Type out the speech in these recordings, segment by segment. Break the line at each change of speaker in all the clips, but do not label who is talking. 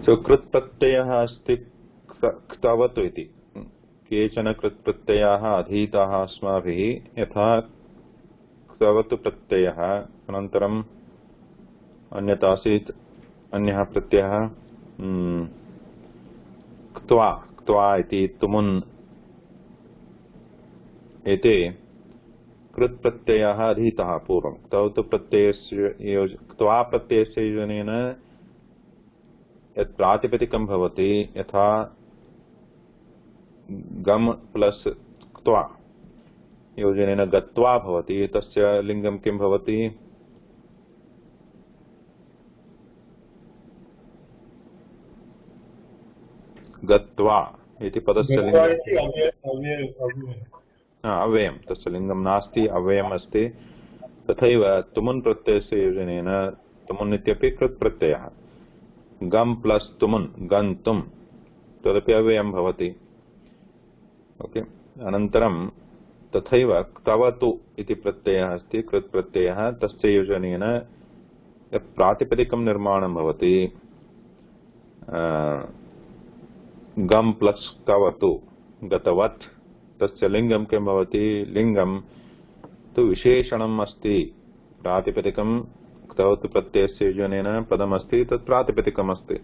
So कृत् प्रत्ययः अस्ति क्तवतु इति केचन कृत् प्रत्ययाः अधीताः अस्माभिः यथा क्तवतु प्रत्ययः अनन्तरम् अन्यत् आसीत् अन्यः प्रत्ययः क्त्वा क्त्वा इति तुमुन् एते कृत् प्रत्ययः अधीतः पूर्वं क्तवतु प्रत्ययस्य क्त्वा प्रत्ययस्य योजनेन यत् प्रातिपदिकं भवति यथा गम प्लस क्त्वा योजनेन गत्वा भवति तस्य लिंगं किं भवति गत्वा इति पदस्य लिंगं अव्ययं तस्य लिंगं नास्ति अव्ययम् अस्ति तथैव तुमुन् प्रत्ययस्य योजनेन तुमुन् इत्यपि कृत् प्रत्ययः गम प्लस तुमुन् गन्तुं तदपि अव्ययं भवति ओके अनन्तरं तथैव क्तवतु इति प्रत्ययः अस्ति कृत् प्रत्ययः तस्य योजनेन यत् प्रातिपदिकं निर्माणं भवति गम प्लस क्तवतु गतवत् तस्य लिंगं किं भवति लिंगं तु विशेषणम् अस्ति प्रातिपदिकं क्तवतु प्रत्ययस्य योजनेन पदमस्ति तत् प्रातिपदिकम् अस्ति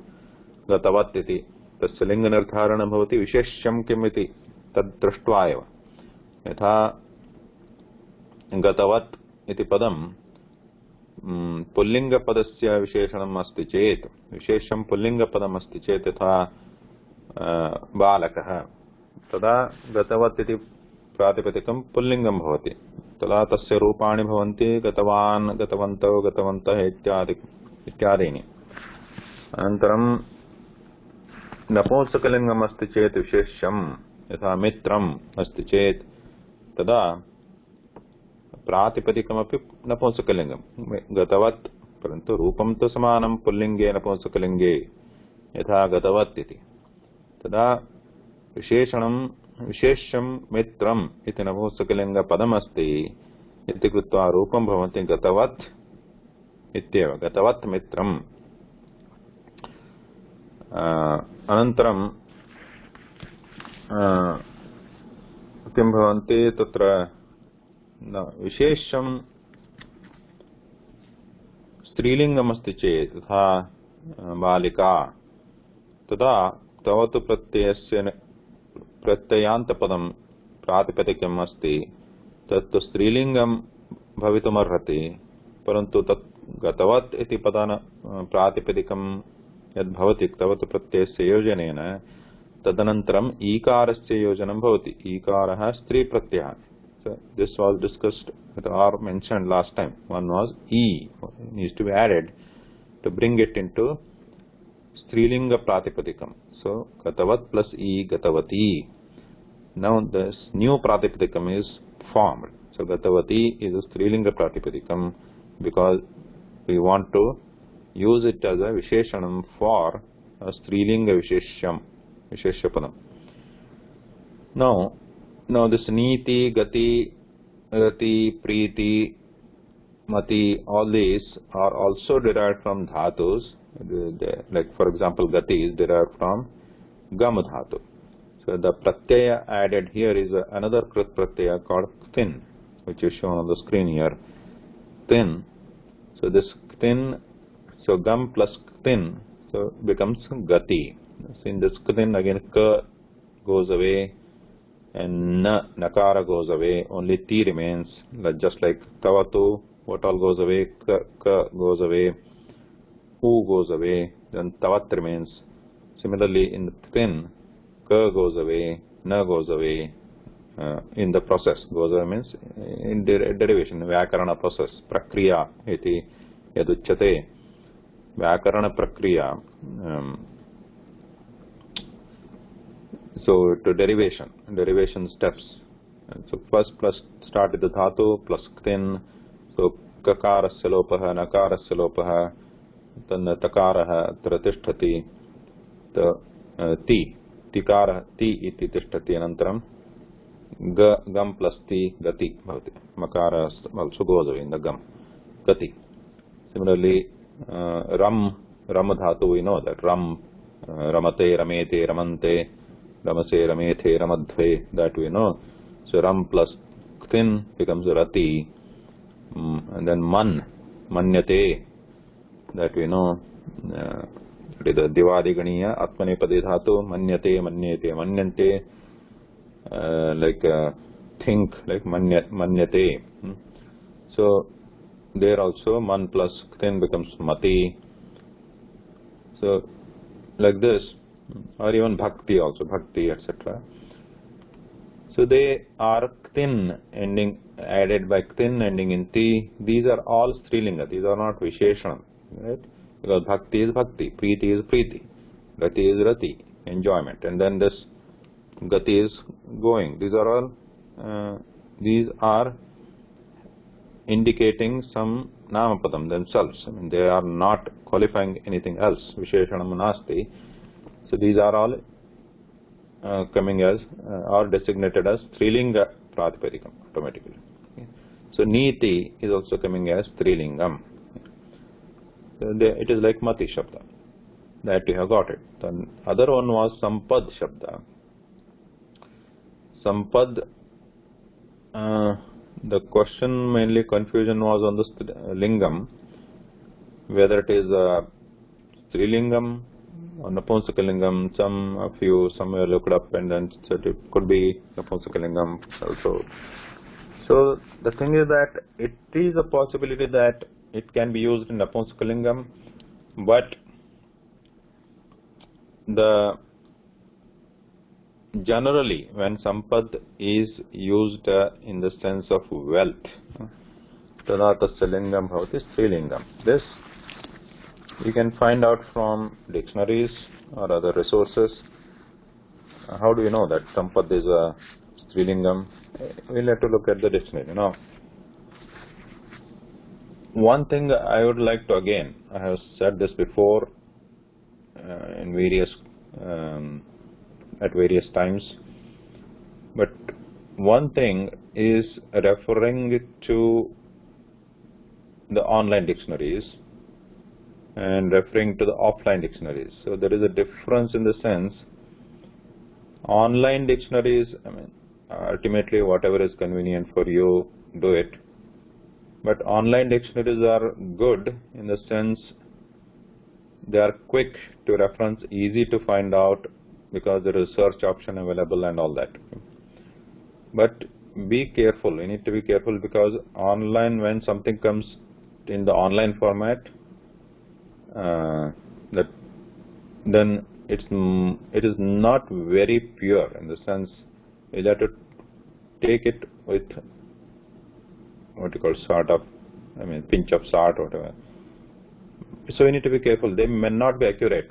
गतवत् इति तस्य लिङ्गनिर्धारणं भवति विशेष्यं किम् इति तद् दृष्ट्वा एव यथा गतवत् इति पदं पुल्लिङ्गपदस्य विशेषणम् अस्ति चेत् विशेष्यं पुल्लिङ्गपदम् अस्ति चेत् यथा बालकः तदा गतवत् इति प्रातिपदिकं पुल्लिङ्गं भवति तदा तस्य रूपाणि भवन्ति गतवान् गतवन्तौ गतवन्तः इत्यादीनि अनन्तरं नपुंसकलिङ्गम् अस्ति चेत् विशेष्यं यथा मित्रम् अस्ति चेत् तदा प्रातिपदिकमपि नपुंसकलिङ्गं गतवत् परन्तु रूपं तु समानं पुल्लिङ्गे नपुंसकलिङ्गे यथा गतवत् इति तदा विशेषणं विशेष्यं मित्रम् इति नपुंसकलिङ्गपदमस्ति इति कृत्वा रूपं भवति गतवत् इत्येव गतवत् मित्रम् अनन्तरं किं भवन्ति तत्र विशेष्यं स्त्रीलिङ्गमस्ति चेत् तथा बालिका तदा क्तवतु प्रत्ययस्य प्रत्ययान्तपदं प्रातिपदिकम् अस्ति तत् स्त्रीलिङ्गं भवितुमर्हति परन्तु तत् गतवत् इति पदन प्रातिपदिकं यद्भवति क्तवतु प्रत्ययस्य योजनेन तदनन्तरम् ईकारस्य योजनं भवति ईकारः स्त्री प्रत्ययः this was discussed or mentioned last time one was needs to be added to bring it into strilinga pratipadikam so gatavat plus gatavati now this new pratipadikam is formed so gatavati is a strilinga pratipadikam because we want to use it as a visheshanam for a strilinga visheshyapadam now this niti gati rati preeti mati all these are also derived from dhatus like for example gati is derived from gam dhatu so the pratyaya added here is another krit pratyaya called ktin which is shown on the screen here ktin so this ktin so gam plus ktin so becomes gati so in this ktin again ka goes away and nakara goes away only ti remains just like tavatu what all goes away ka goes away who goes away then tavat remains similarly in the ktin ka goes away na goes away in the process goes away means in derivation vyakarana process prakriya iti yaduchyate vyakarana prakriya so to derivation steps so first plus start with the dhatu plus ktin so kakarasya lopah nakarasya lopah then takarah atra tishtati ti tikarah ti iti tishtati anantaram gam plus ti gati bhavati makara also goes away in the gam gati similarly ram dhatu we know that ram Ramate, Ramete, Ramante, Ramase, Ramethe, Ramadve, that we know. So Ram plus Ktin becomes Rati, and then Man, Manyate, that we know. It is the Divadiganiya, Atmanepade Dhatu, Manyate, Manyate, Manyante, like think, like Manyate. So there also Man plus Ktin becomes Mati. So like this, or even Bhakti also, Bhakti, etc. So they are Ktin ending, added by Ktin ending in Ti. These are all Strilinga, these are not Visheshana, right? Because Bhakti is Bhakti, Preeti is Preeti, Rati is Rati, enjoyment, and then this Gati is going. These are all, these are indicating some Namapadam themselves. I mean, they are not qualifying anything else. Visheshanam nasti. So these are all coming as or designated as Strilinga Pratipadikam automatically. Okay. So Niti is also coming as Strilingam. So it is like Mati Shabda. That you have got it. The other one was Sampad Shabda. Sampad, the question, mainly confusion was on the Lingam, whether it is Strilingam or Napunsakalingam. A few somewhere looked up and then said it could be Napunsakalingam also. So the thing is that it is a possibility that it can be used in Napunsakalingam, but generally when Sampad is used in the sense of wealth, Tadatasya Lingam bhavati Strilingam. This you can find out from dictionaries or other resources. How do you know that Sampad is a Strilingam? We'll have to look at the dictionary. Now, one thing I would like to, again, I have said this before in various at various times, but one thing is referring to the online dictionaries and referring to the offline dictionaries. So there is a difference in the sense, online dictionaries, I mean, ultimately whatever is convenient for you, do it. But online dictionaries are good in the sense they are quick to reference, easy to find out, because there is search option available and all that. But be careful, you need to be careful, because online, when something comes in the online format, then it is not very pure, in the sense you have to take it with what you call sort of, I mean, pinch of salt or whatever. So we need to be careful. They may not be accurate,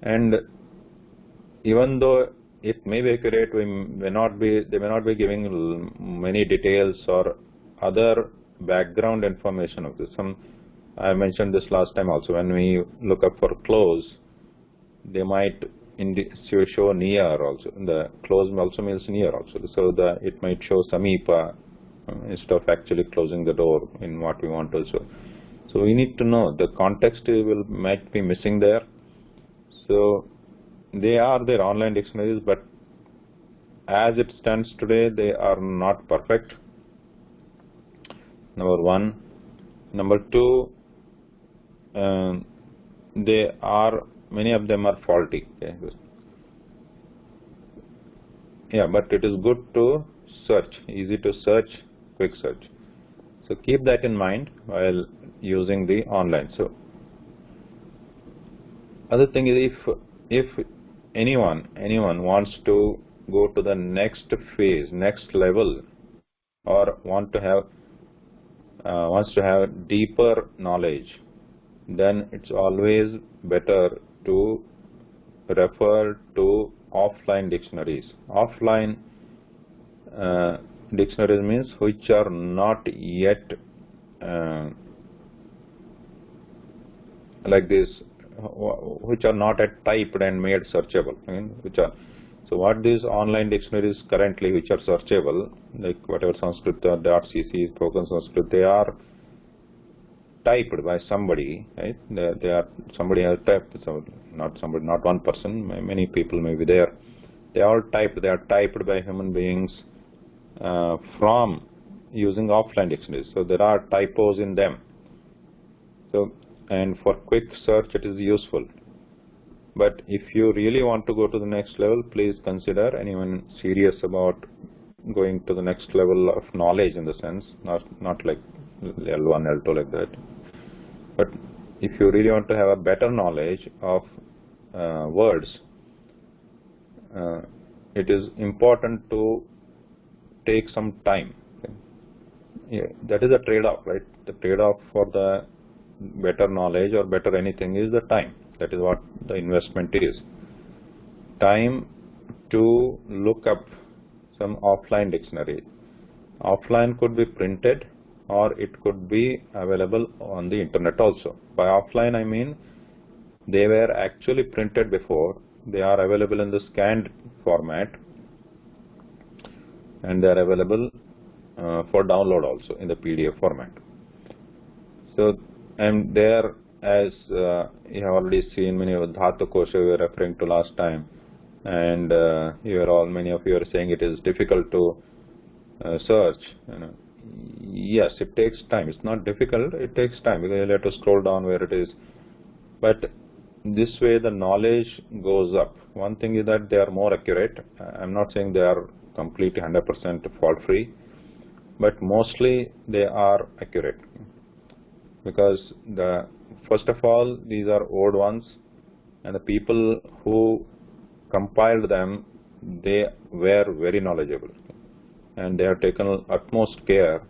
and even though it may be accurate, they may not be giving many details or other background information of this. I mentioned this last time also. When we look up for close, they might show near also. The close also means near also. So it might show Samipa instead of actually closing the door in what we want also. So we need to know the context might be missing there. So they are their online dictionaries, but as it stands today, they are not perfect. Number one. Number two, many of them are faulty. Okay? Yeah, but it is good to search, easy to search, quick search. So keep that in mind while using the online. So other thing is, if anyone wants to go to the next phase, next level, or wants to have deeper knowledge, then it's always better to refer to offline dictionaries. Offline dictionaries means which are not yet like this, which are not yet typed and made searchable. I mean, so what these online dictionaries currently which are searchable, like whatever Sanskrit.cc, spoken Sanskrit, they are typed by somebody, right? They are somebody has typed, so not one person. Many people may be there. They are typed. They are typed by human beings from using offline dictionaries. So there are typos in them. So, and for quick search, it is useful. But if you really want to go to the next level, please consider, anyone serious about going to the next level of knowledge, in the sense, not like L1, L2 like that. But if you really want to have a better knowledge of words, it is important to take some time. Yeah, that is a trade-off, right? The trade-off for the better knowledge or better anything is the time. That is what the investment is. Time to look up some offline dictionary. Offline could be printed or it could be available on the internet also. By offline I mean they were actually printed before, they are available in the scanned format, and they are available for download also in the PDF format. So, and there, as you have already seen, many of Dhatu Kosha we were referring to last time, and many of you are saying it is difficult to search. Yes, it takes time. It's not difficult, it takes time because you have to scroll down where it is. But this way the knowledge goes up. One thing is that they are more accurate. I'm not saying they are completely 100% fault free, but mostly they are accurate, because first of all, these are old ones, and the people who compiled them, they were very knowledgeable, and they have taken utmost care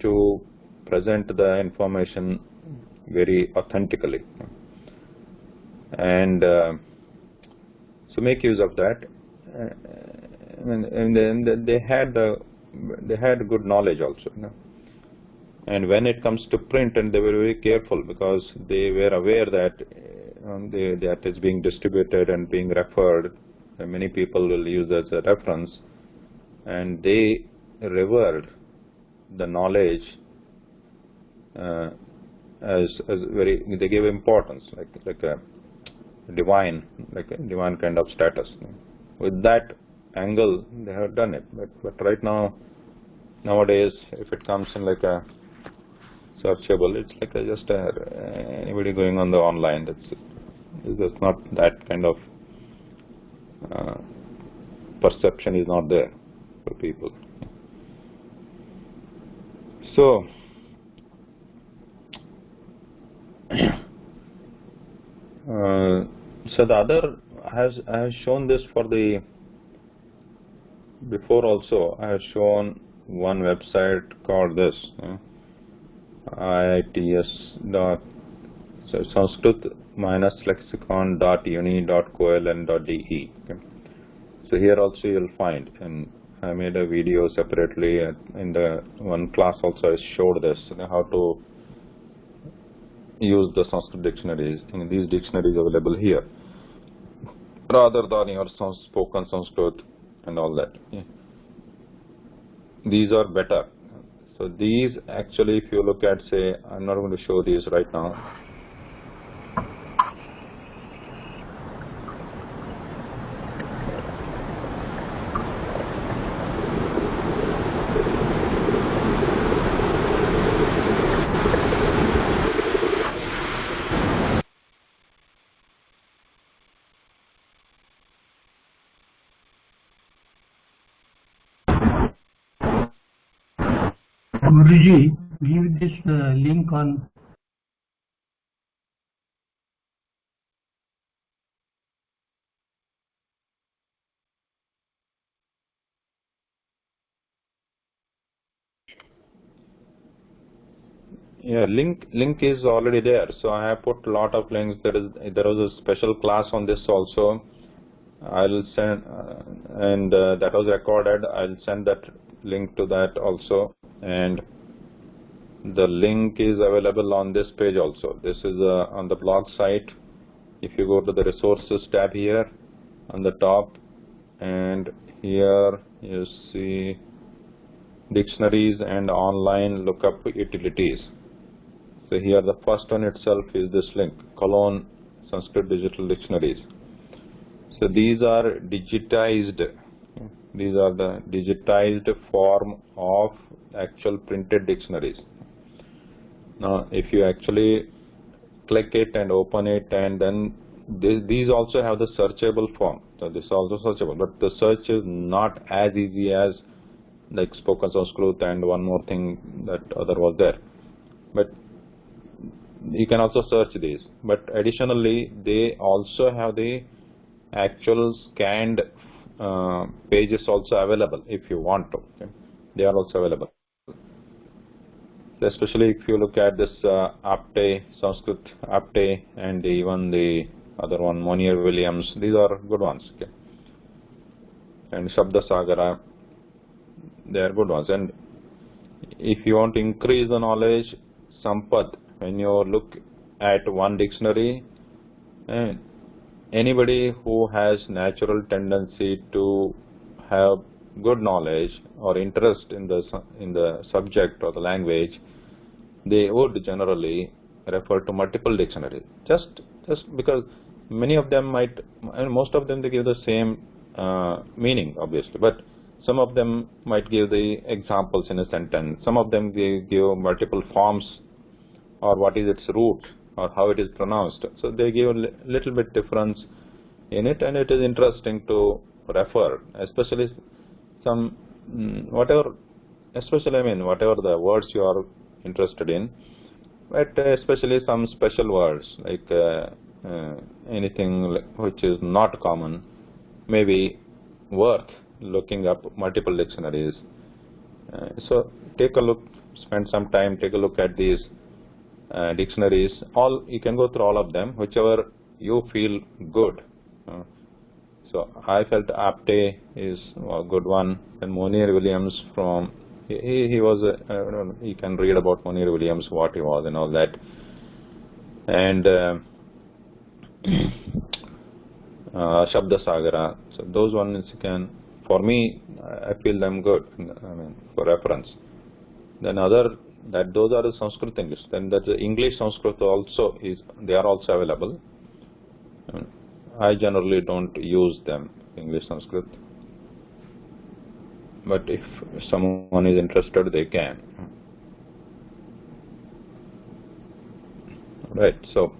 to present the information very authentically, and so make use of that. And then they had good knowledge also, and when it comes to print, and they were very careful because they were aware that that is being distributed and being referred, and many people will use as a reference, and they revered the knowledge as very, they gave importance like a divine kind of status. With that angle they have done it, but right now, nowadays, if it comes in like a searchable, it's like just anybody going on the online. That's not that kind of perception is not there for people. So so the other I have shown this for the before also. I have shown one website called this sanskrit-lexicon.uni.coln.de. Okay. So here also you will find, and I made a video separately in the one class also. I showed this, how to use the Sanskrit dictionaries, and these dictionaries available here rather than your spoken Sanskrit and all that. Yeah. These are better. So these actually, if you look at, say, I'm not going to show these right now.
Guruji, give this link on.
Yeah, link is already there. So I have put a lot of links. There was a special class on this also. I'll send, and that was recorded. I'll send that link to that also, and the link is available on this page also. This is on the blog site. If you go to the resources tab here on the top, and here you see dictionaries and online lookup utilities. So here the first one itself is this link, Cologne Sanskrit Digital Dictionaries. So these are digitized. These are the digitized form of actual printed dictionaries. Now, if you actually click it and open it, and then these also have the searchable form. So this is also searchable, but the search is not as easy as like spoken Sanskrit and one more thing that other was there. But you can also search these. But additionally, they also have the actual scanned pages also available if you want to. Okay? They are also available. Especially if you look at this Apte, Sanskrit Apte, and even the other one, Monier Williams, these are good ones. Okay? And Shabda Sagara, they are good ones. And if you want to increase the knowledge, Sampad, when you look at one dictionary, anybody who has natural tendency to have good knowledge or interest in the subject or the language, they would generally refer to multiple dictionaries. Just because many of them might, and most of them they give the same meaning, obviously, but some of them might give the examples in a sentence. Some of them they give multiple forms or what is its root or how it is pronounced. So they give a little bit difference in it, and it is interesting to refer, especially some whatever the words you are interested in, but especially some special words like anything which is not common may be worth looking up multiple dictionaries. So take a look, spend some time, take a look at these dictionaries. You can go through all of them, whichever you feel good. So I felt Apte is a good one, and Monier Williams from he was I don't know, you can read about Monier Williams, what he was and all that, and Shabda Sagara. So those ones you can, for me, I feel them good. I mean, for reference. Then those are the Sanskrit English. Then the English Sanskrit also they are also available. I generally don't use them, English Sanskrit, but if someone is interested, they can. Right. So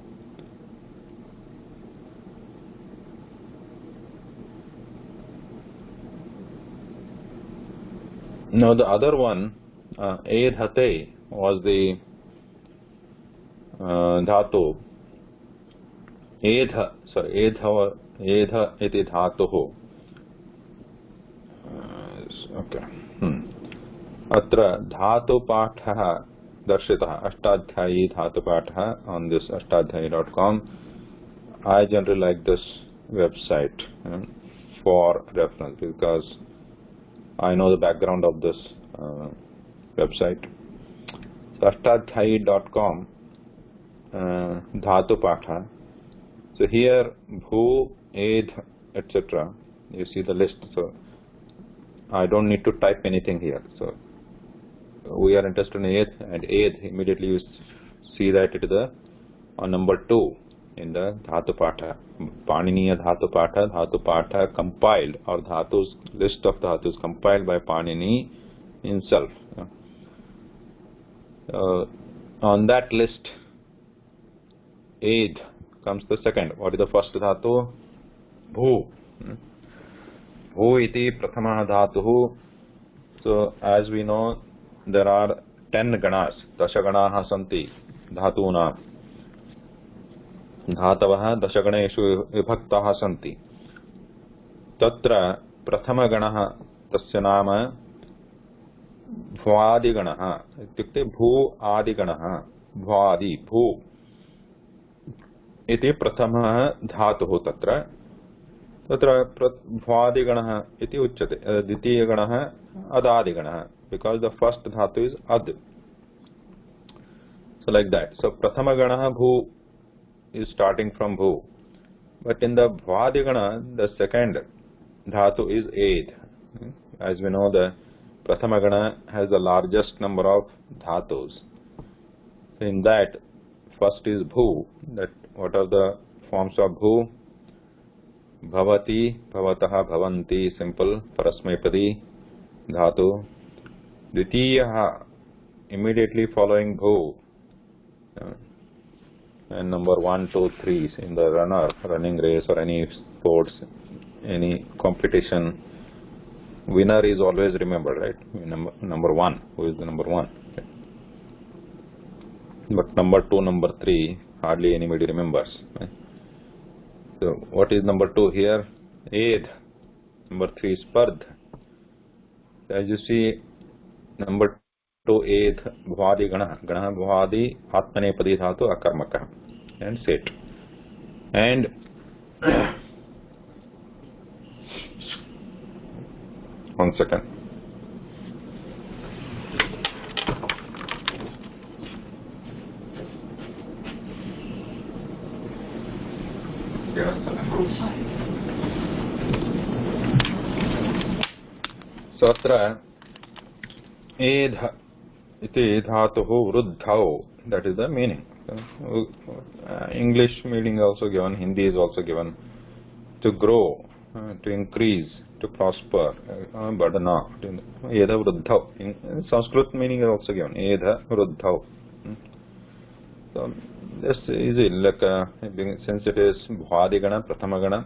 now the other one, edhate, was the dhatu. Edha iti dhatuh. Okay. Atra dhatu pathah darshitah, ashtadhyayi dhatu pathah on this ashtadhyayi.com. I generally like this website for reference because I know the background of this website. So ashtadhyayi.com, dhatu patha. So here bhu, edh, etc. You see the list. So I don't need to type anything here. So we are interested in edh, and edh, immediately you see that it is on number 2 in the dhatu patha. Paniniya dhatu patha compiled, or dhatus, list of dhatus compiled by Panini himself. On that list, edh comes the second. What is the first dhatu? Bhu. Bhu iti prathama dhatuhu. So as we know, there are 10 ganas, dashaganaha santi dhatuna. Dhatavaha dashaganeshu vibhaktaha santi. Tatra prathama ganaha tasya nama bhwadi ganaha. Ityukte bhu adi ganaha. Bhwadi, bhu. Iti prathama dhatuhu tatra. Tatra bhwadi ganaha iti uchyate. Ditiya ganaha adadi ganaha. Because the first dhatu is ad. So like that. So prathama ganaha bhu is starting from bhu. But in the bhwadi gana, the second dhatu is edh. As we know, the prathama gana has the largest number of dhatus. So in that, first is bhu. That what are the forms of bhu? Bhavati, bhavatah, bhavanti, simple, parasmaipadi, dhatu. Dvitiyaha, immediately following bhu. And number 1, 2, 3 in the running race or any sports, any competition, winner is always remembered, right? Number 1, who is the number 1? Okay. But number 2, number 3, hardly anybody remembers. Right? So what is number 2 here? Ed. Number 3 is Pardh. As you see, number 2 Ed Bhuvadi Gana. Gana Bhuvadi Atmanepadi Dhatu Akarmaka. And Set. And one second. So atra edha iti dhatuhu vruddhau, that is the meaning. English meaning also given, Hindi is also given. To grow, to increase, to prosper, badana, edha vruddhau. In Sanskrit meaning is also given, edha vruddhau. So this is easy, like since it is bhadigana, prathamagana,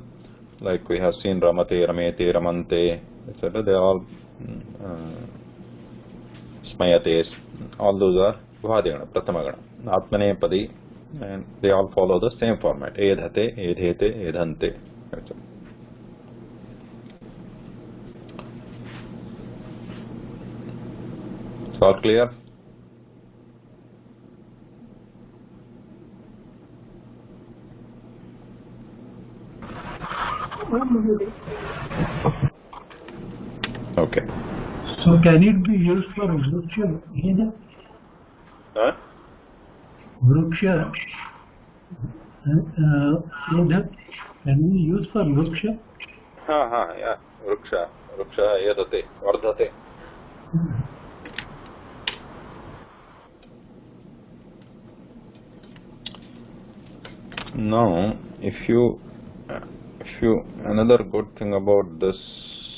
like we have seen ramate, ramete, ramante, etc. They are all smayates, all those are bhadigana, prathamagana, atmanepadi, and they all follow the same format, edhate, edhete, edhante, etc. So all clear? Okay.
So can it be used for Vruksha either?
Huh?
Vruksha either can be used for Vruksha?
Yeah. Vruksha edhate, vardhate. Now, if you another good thing about this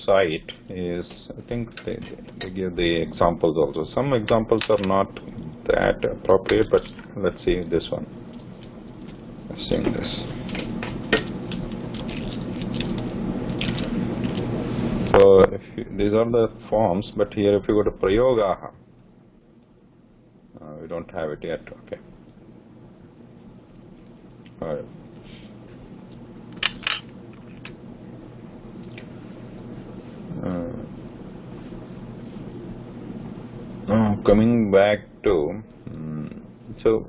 site is, I think they give the examples also. Some examples are not that appropriate, but let's see this one. Let's see this. So these are the forms, but here if you go to prayogaha, we don't have it yet. Okay. All right. Coming back to so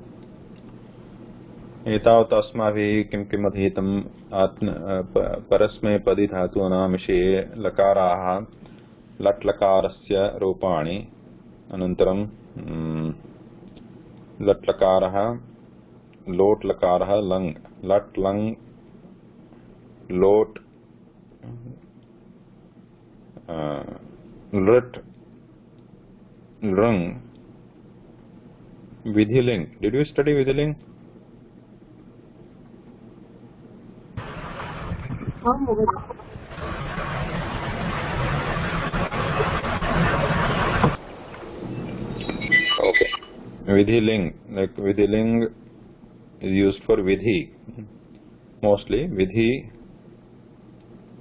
एतावत् अस्माभिः किं किम् अधीतं परस्मैपदी धातूनां विषये लकाराः लट् लकारस्य रूपाणि अनन्तरं लट् लकारः लोट् लकारः लङ् लट् लङ् लोट् लट् लृङ् विधिलिङ्. Did you study विधिलिङ्? Okay. Vidhiling, like Vidhiling is used for Vidhi. Mostly Vidhi,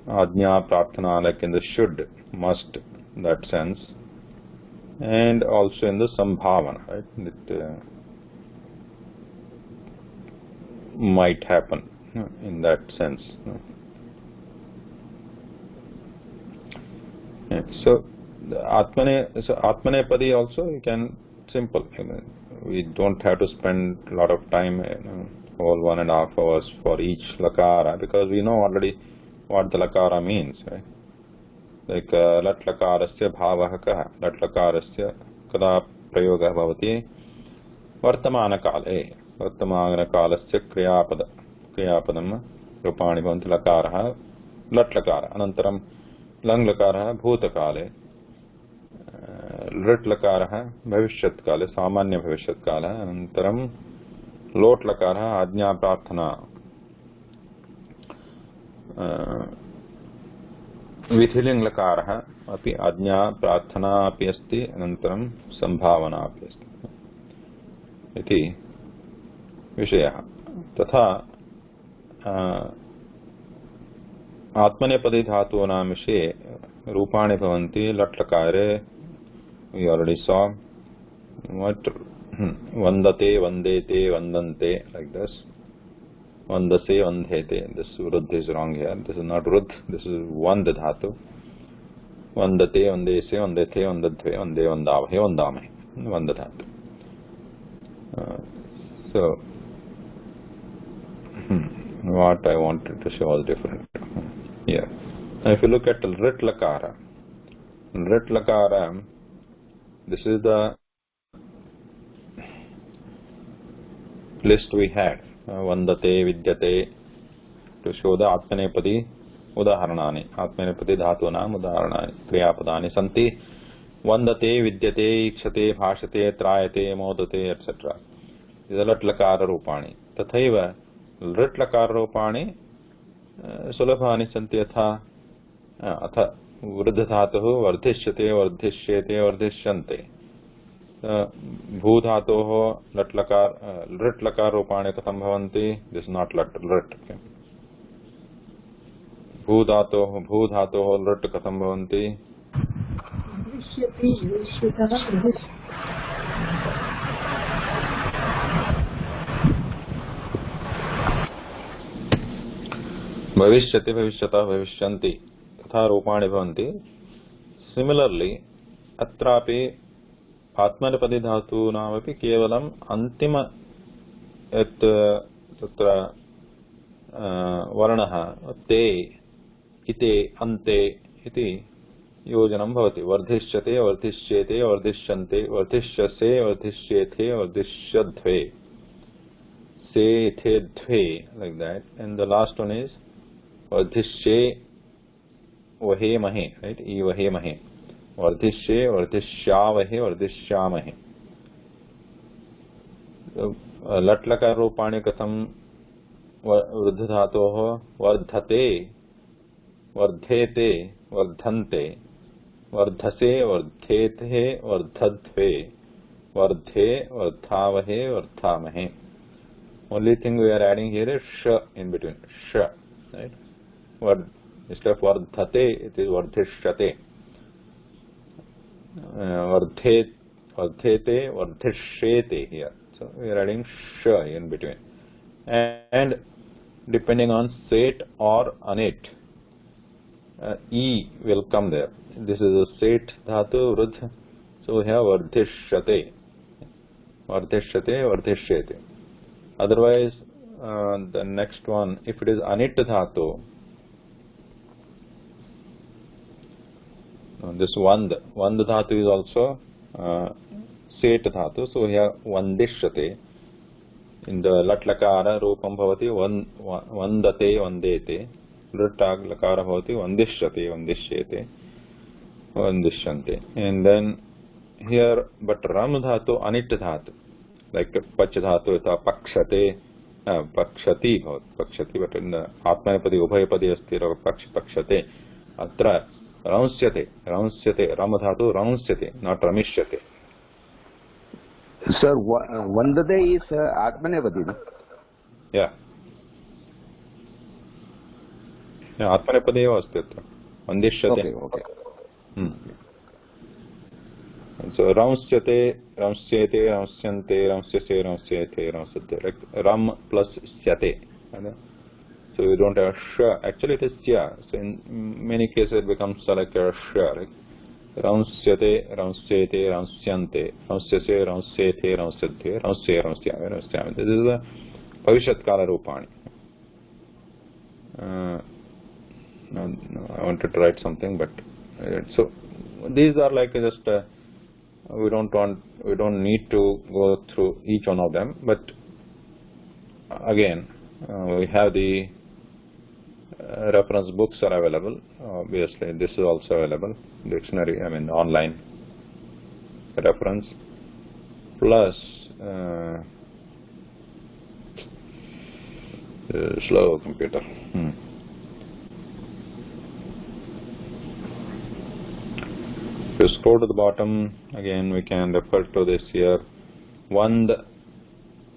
Ajna, Prarthana, like in the should, must, that sense. And also in the Sambhavana, right? It might happen in that sense. Yeah. So the Atmanepadi also you can simple. We don't have to spend a lot of time, whole 1.5 hours for each lakara, because we know already what the lakara means, right? Like lat lakarasya bhavah kaha, lat lakarasya kada prayogah bhavati vartamana kale, vartamana kalasya kriyapadam rupani bhavanti lakarah lat lakara, anantaram lang lakarah bhutakale, lit lakarah bhavishyat kale, samanya bhavishyat kale, anantaram लोट लकारः आज्ञा प्रार्थना विधिलिङ्ग् लकारः अपि आज्ञा प्रार्थना अपि अस्ति अनन्तरं संभावना अपि अस्ति इति विषयः। तथा आत्मनेपदी धातूनां विषये रूपाणि भवन्ति लट् लकारे we already saw what vandate vandete vandante like this vandase vandhete. This vrudh is wrong here. This is not vrudh, this is vand dhatu. Vandate vandese vandete vandadve vande vandavahe vandame vand dhatu. So what I wanted to show is different here. Now if you look at Rit Lakara, this is the list we had. Vandate, Vidyate, to show the Atmanepadi Udaharanani. Atmanepadi Dhatunam Udaharanani. Kriyapadani Santi. Vandate, Vidyate, Ikshate, Bhashate, Trayate, Modate, etc. These are Lat Lakara Rupani. Tathaiva Rit Lakara Rupani Sulabhani Santi Atha Atha वृद्ध धातुः वर्धिष्यते वर्धिष्येते वर्धिष्यन्ते भू धातोः लट् लकार लृट् लकार रूपाणि कथं भवन्ति दिस् नॉट लट् लृट् भू धातोः लृट् कथं भवन्ति भविष्यति भविष्यतः भविष्यन्ति तथा रूपाणि भवन्ति। सिमिलर्ली अत्रापि आत्मनेपदी धातूनामपि केवलम् अन्तिम यत् तत्र वर्णः ते इते अन्ते इति योजनं भवति। वर्धिष्यते वर्धिष्येते वर्धिष्यन्ते वर्धिष्यसे वर्धिष्येथे वर्धिष्यध्वे से थे ध्वे like that, and the last one is वर्धिष्ये वहे महे, right? ई वहे महे वर्धिष्ये वर्धिष्यावहे वर्धिष्यामहे। लट् लकार रूपाणि कथं वृद्ध धातोः वर्धते वर्धेते वर्धन्ते वर्धसे वर्धेते वर्धध्वे वर्धे वर्धावहे वर्धामहे। Only thing we are adding here is sh in between, sh, right? Instead of vardhate, it is vardhishyate. Vardhete, vardhishyete here. So we are adding sh in between. And depending on set or anit, e will come there. This is a set dhatu, vrudh. So we have vardhishyate, vardhishyate, vardhishyete. Otherwise, the next one, if it is anit dhatu, this vand dhatu is also set dhatu, so here vandishyate. In the lat lakara rupam bhavati vandate vandete, lat lakara bhavati vandishyate vandishyete vandishyante. And then here, but ram dhatu anit dhatu, like pach dhatu ita pakshate pakshati bhavati pakshati, but in the atmanepadi ubhayapadi asti pakshate atra Raunsyate, Raunsyate, Ramadhatu, Raunsyate, not Ramishyate.
Sir, Vandade is Atmanepadi, no?
Yeah. Yeah, Atmanepadi was Titra. Vandishyate.
Okay.
So, Raunsyate, Raunsyate, Raunsyante, Raunsyase, Raunsyate, Raunsyate. Like Ram plus Syate. So we don't have sh. Actually it is sya. So in many cases it becomes like a sh. Like Raunsyate, Raunsyate, Raunsyante, Raunsyase, Raunsyate, Raunsyate, Raunsye, Raunsyame, Raunsyame. This is the Bhavishyat Kala Rupani. I wanted to write something, but so these are like just we don't need to go through each one of them, but again we have the reference books are available. Obviously this is also available, dictionary, I mean online reference, plus Slow computer. If you scroll to the bottom, again we can refer to this here. Vand.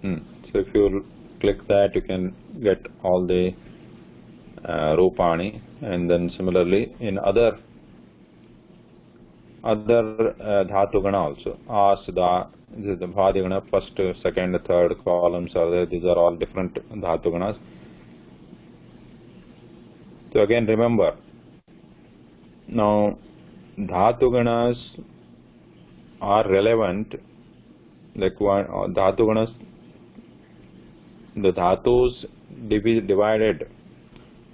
So if you click that, you can get all the Rupani, and then similarly in other Dhatu Gana also. Asda, this is the Bhadi Gana, first, second, third columns are there. These are all different Dhatu Ganas. So again remember, now Dhatu Ganas are relevant, like one Dhatu Ganas, the Dhatus divided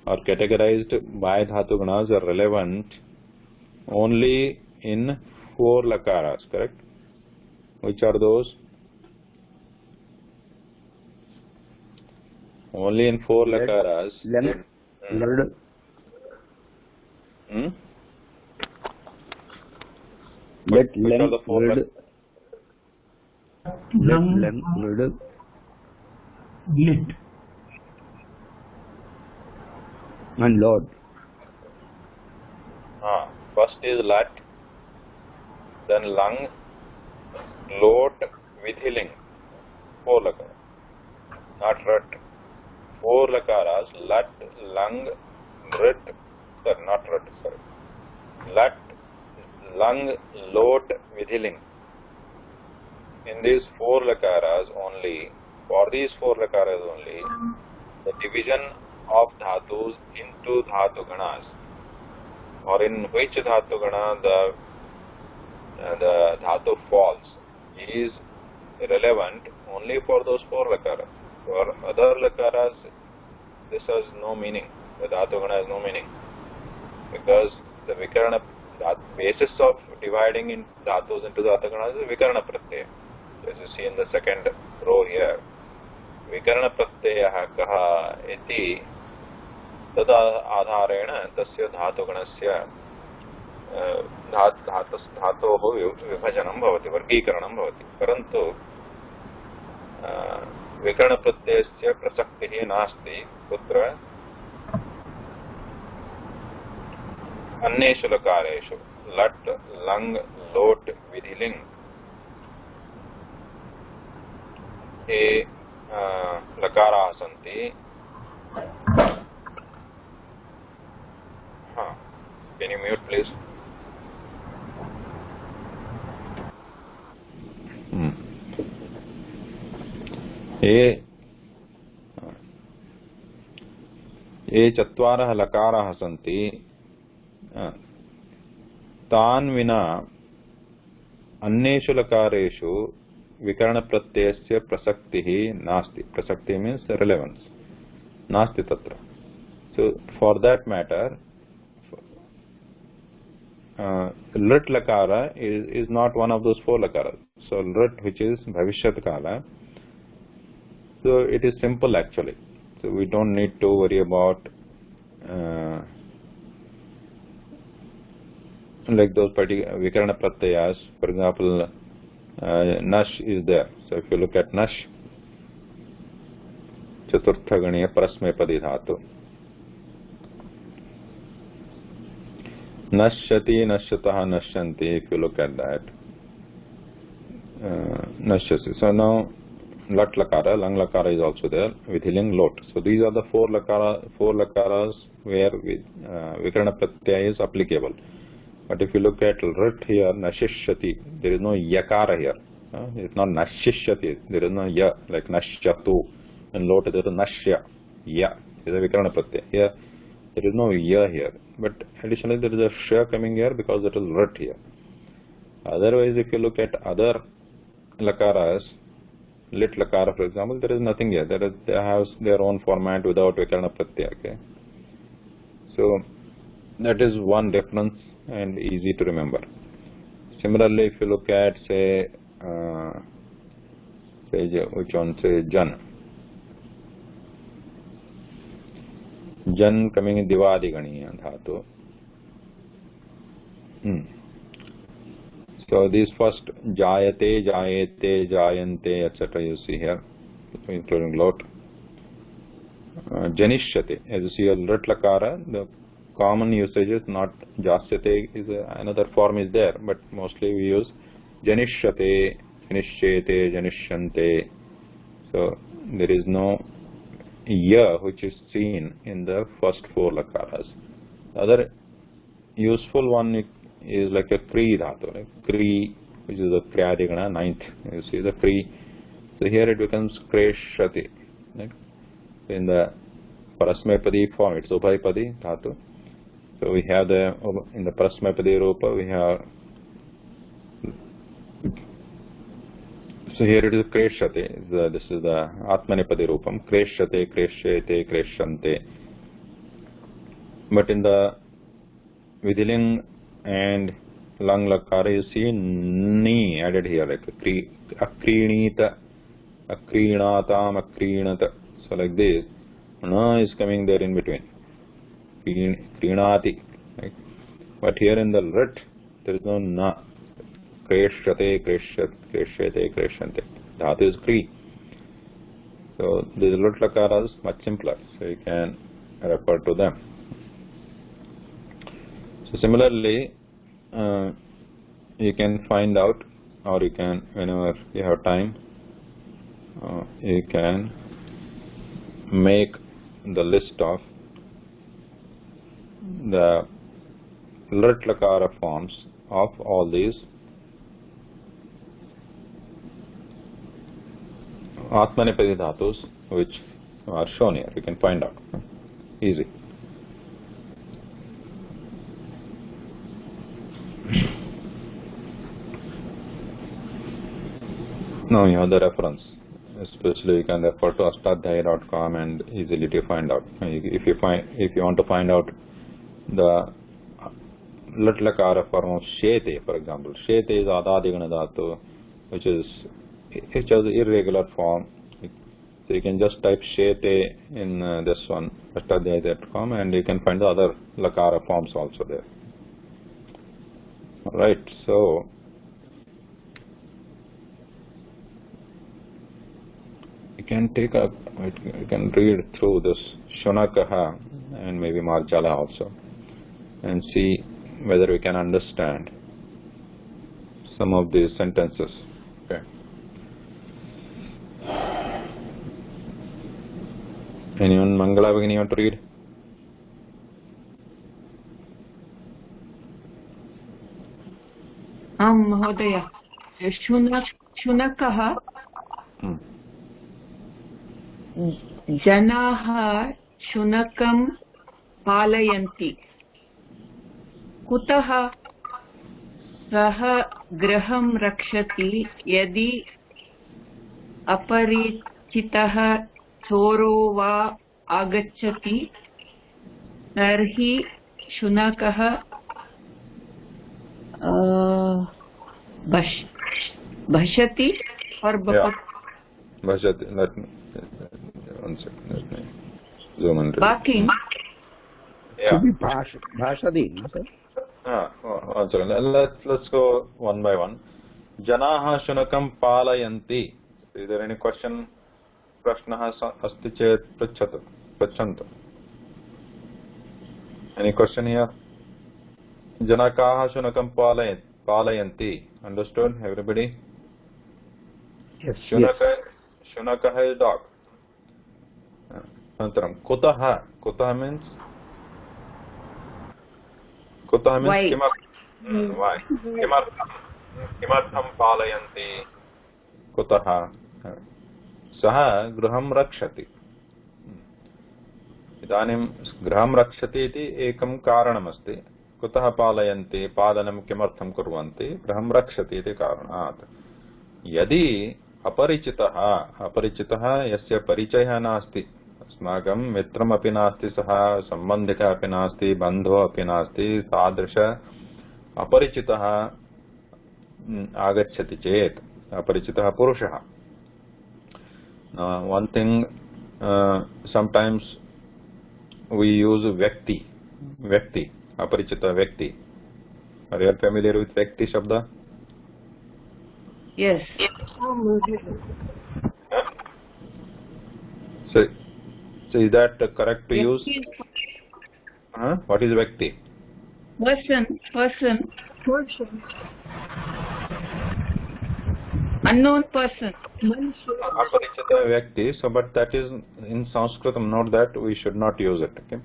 or categorized by Dhatu Ganas are relevant only in 4 lakaras, correct? Which are those? Only in 4 lakaras. Which are the 4 lakaras?
Lit.
And Lord.
First is lat, then lung, lot, vidhiling. 4 lakaras. Not rat. 4 lakaras, lat, lung, rit, sorry, not rat, sorry. Lat, lung, lot, vidhiling. In these 4 lakaras only, for these 4 lakaras only, the division of dhatus into dhatu ganas, or in which dhatu gana the dhatu falls, is relevant only for those 4 lakaras. For other lakaras, this has no meaning. The dhatu gana has no meaning, because the vikarana, the basis of dividing in dhatus into dhatu ganas is vikarana pratyaya. As you see in the second row here, vikarana pratyaya kaha iti तदा आधारेण तस्य धातुगणस्य धातोः विभजनं भवति, वर्गीकरणं भवति. परन्तु विकरणप्रत्ययस्य प्रसक्तिः नास्ति. कुत्र? अन्येषु लकारेषु लट्, लङ्, लोट्, विधिलिङ् ये लकाराः सन्ति. Can you mute, please? ये चत्वारः लकाराः सन्ति, तान् विना अन्येषु लकारेषु विकरणप्रत्ययस्य प्रसक्तिः नास्ति. प्रसक्तिः means relevance. नास्ति तत्र. So for that matter, lit lakara is not one of those 4 lakaras. So lit, which is bhavishyat kala, so it is simple actually. So we don't need to worry about like those particular vikarana pratyayas. For example, nash is there. So if you look at nash, chaturtha ganiya parasmepadi dhatu. Nashyati, nashyataha, nashyanti, if you look at that. Nashyasi. So now, lat lakara, lang lakara is also there, vithiling, lot. So these are the 4 lakaras where vikarana pratyaya is applicable. But if you look at rit here, nashishyati, there is no yakara here. It's not nashishyati, there is no ya, like nashyatu. And lot there is nashya, ya, is a vikarana pratyaya. Here, there is no ya here. But additionally there is a sh coming here because it is rit here. Otherwise, if you look at other lakaras, lit lakara for example, there is nothing here. They have their own format without vikarana pratyaya. Okay? So that is one difference and easy to remember. Similarly, if you look at say which one, say jan. Jan coming in divadi ganiya dhatu. So these first jayate, jayete, jayante, etc. you see here, including lot. janishyate. As you see, a lit lakara, the common usage is not jasyate, is another form is there, but mostly we use janishyate, janishyate, janishyante. So there is no ya which is seen in the first four lakaras. The other useful one is like a kri dhatu, like kri, which is the kriyadigana, ninth. You see the kri. So here it becomes kreshati. Right? In the parasmayapadi form, it's ubhayapadi dhatu. So we have the, in the parasmayapadi rupa, we have, so here it is kreshate. This is the atmanipadi rupam. Kreshate, kreshyate, kreshyante. But in the Vidiling and Lang Lakara, you see ni added here, like akrinita, akrinatam, akrinata. So like this, na is coming there in between. Krinati. Right? But here in the rit, there is no na. Kreshyate, kreshyate, kreshyate, kreshyante. Dhatu is kri. So these lit lakaras much simpler. So you can refer to them. So similarly, you can find out, or you can, whenever you have time, you can make the list of the lit lakara forms of all these atmanipadi dhatus which are shown here. You can find out. Easy. Now you have the reference. Especially you can refer to astadhyaya.com and easily to find out. If you want to find out the lit lakara form of shete, for example, shete is adadigana dhatu, which has irregular form. So you can just type shete in this one, astadhyaya.com, and you can find the other lakara forms also there. Alright, so you can read through this Shunakaha and maybe Marjala also and see whether we can understand some of these sentences. Okay. Anyone, Mangala, Bhagini, want to read?
Mahodaya. Shunakaha janaha shunakam palayanti. Kutaha saha graham rakshati yadi aparicitaha choro va agacchati tarhi shunakaha bhashati or
Bhashati. Let me, one second. Let me zoom and read.
barking.
Yeah.
Should be Bhashadi, sir.
One second. Let's go one by one. Janaha shunakam palayanti. Is there any question? Prashnaha asti chet prachantu. Any question here? Janakaha shunakam palayanti. Understood, everybody?
Yes.
Shunaka is dog. Antaram. Kutaha. Kutaha means
Why?
Why? Kimartham palayanti. Kutaha. Saha graham rakshati. Idanim graham rakshati iti ekam karanam asti. Kutaha palayanti palanam kimartham kurvanti graham rakshati iti karanat. Yadi अपरिचितः यस्य परिचयः नास्ति अस्माकं मित्रमपि नास्ति सः सम्बन्धिकः अपि नास्ति बन्धुः अपि नास्ति तादृश अपरिचितः आगच्छति चेत् अपरिचितः पुरुषः. One thing, sometimes we use vyakti, अपरिचितः व्यक्ति. Are you familiar with vyakti shabda?
Yes.
So So is that correct to use? What is Vyakti?
Person. Unknown person.
Aparichita Vyakti. So, but that is in Sanskritam, not that we should not use it. Okay.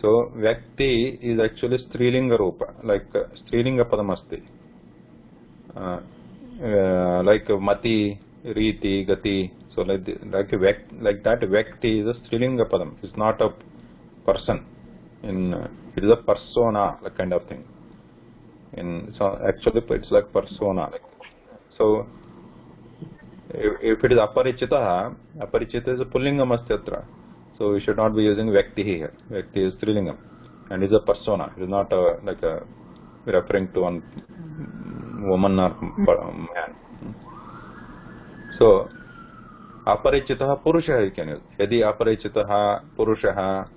So, Vyakti is actually Strilinga Rupa, like Strilinga Padamasti. Like Mati, Riti, Gati. So, like that, Vyakti is a Strilinga Padam. It's not a person. It is a persona, like kind of thing. So actually, it's like persona. So, if it is aparichita is a pullingam astyatra. So we should not be using Vyakti here. Vyakti is Strilingam, and is a persona. It is not like a referring to one woman or man. So, aparichita purusha you can use. Yadi aparichita purusha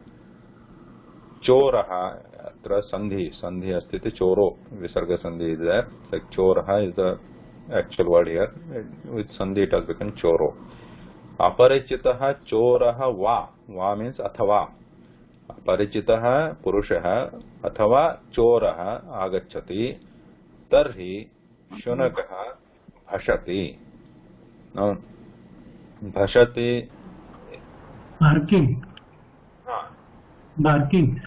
choraha atra sandhi asti iti choro visarga sandhi is there. Like choraha is the actual word here. With sandhi it has become choro. Aparichitaha choraha va means athava. Aparichitaha purushaha athava choraha agacchati tarhi shunakaha bhashati. Now bhashati
barking.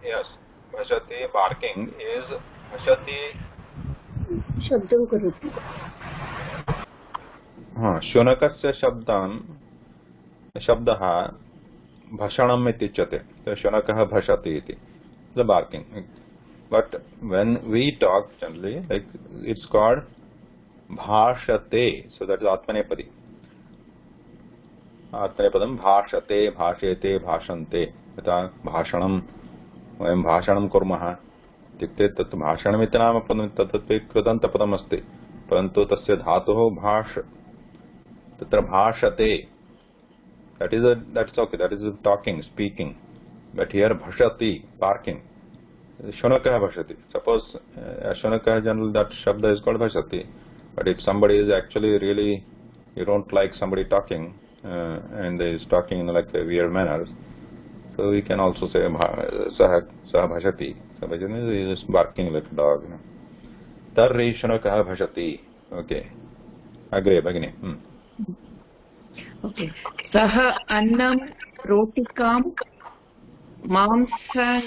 Yes, bhashati, barking is bhashati.
शब्दं करोति.
शुनकस्य शब्दः भाषणम् इत्युच्यते. शुनकः भाषति इति. The barking. But when we talk generally, like it's called bhashate. So that is atmanepadi. Atmanepadam bhashate, bhashete, bhashante. Yata bhashanam vayam bhashanam kurmah. इत्युक्ते तत् भाषणमिति नाम पदं तदपि कृदन्तपदमस्ति परन्तु तस्य धातुः भाष तत्र भाषते that's okay, that is talking, speaking, but here bhashati, barking. Shunakah bhashati. Suppose Shunakah general, that shabda is called bhashati, but if somebody is actually really, you don't like somebody talking and is talking in like a weird manners, so we can also say sah bhashati. So Bhajani is barking like a dog. Tarri shunakah bhashati. Okay. Agre Bhagini.
Okay. Saha annam rotikam mamsancha